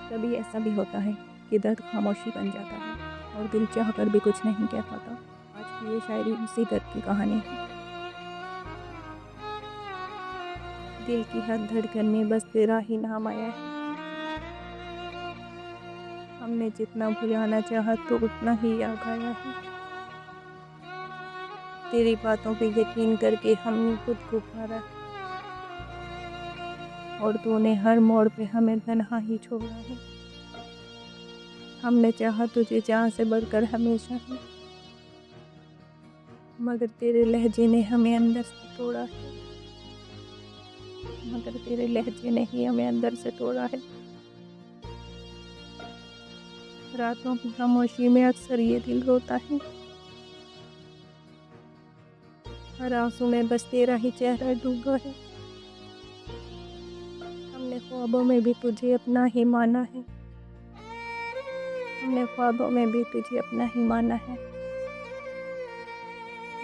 कभी ऐसा भी होता है कि दर्द खामोशी बन जाता है और दिल चाह कर भी कुछ नहीं कह पाता। आज की ये शायरी उसी दर्द की कहानी है। दिल की हर धड़कन में बस तेरा ही नाम आया है। हमने जितना भुलाना चाहा तो उतना ही याद आया है। तेरी बातों पे यकीन करके हमने खुद को हारा है और तूने हर मोड़ पे हमें तन्हा ही छोड़ा है। हमने चाहा तुझे जान से बढ़कर हमेशा ही, मगर तेरे लहजे ने हमें अंदर से तोड़ा है। मगर तेरे लहजे ने ही हमें अंदर से तोड़ा है। रातों की खामोशी में अक्सर ये दिल रोता है। हर आंसू में बस तेरा ही चेहरा डूबा है। हमने ख्वाबों में भी तुझे अपना ही माना है। हमने ख्वाबों में भी तुझे अपना ही माना है,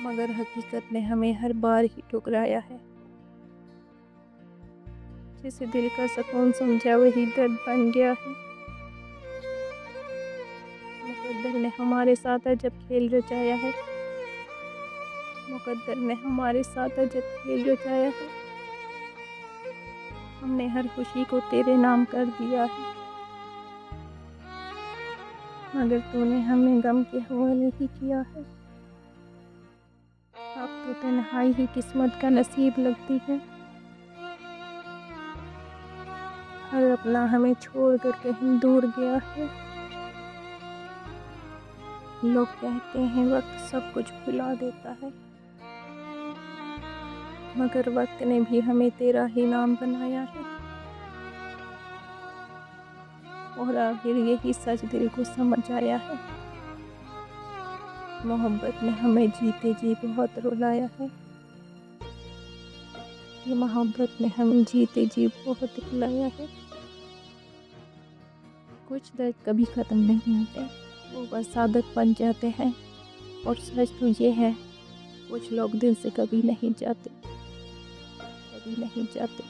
मगर हकीकत ने हमें हर बार ही ठुकराया है। जिसे दिल का सुकून समझा वही दर्द बन गया है। मुकद्दर ने हमारे साथ अजब खेल रचाया है। मुकद्दर ने हमारे साथ अजब खेल रचाया है। हमने हर खुशी को तेरे नाम कर दिया है, मगर तूने हमें गम के हवाले ही किया है। अब तो तन्हाई ही किस्मत का नसीब लगती है। हर अपना हमें छोड़कर कहीं दूर गया है। लोग कहते हैं वक्त सब कुछ भुला देता है, मगर वक्त ने भी हमें तेरा ही नाम बनाया है। और आखिर यही सच दिल को समझ आया है। मोहब्बत ने हमें जीते जी बहुत रुलाया है। ये मोहब्बत ने हमें जीते जी बहुत रुलाया है। कुछ दर्द कभी ख़त्म नहीं होते, वो बस आदत बन जाते हैं। और सच तो ये है, कुछ लोग दिल से कभी नहीं जाते, कभी नहीं जाते।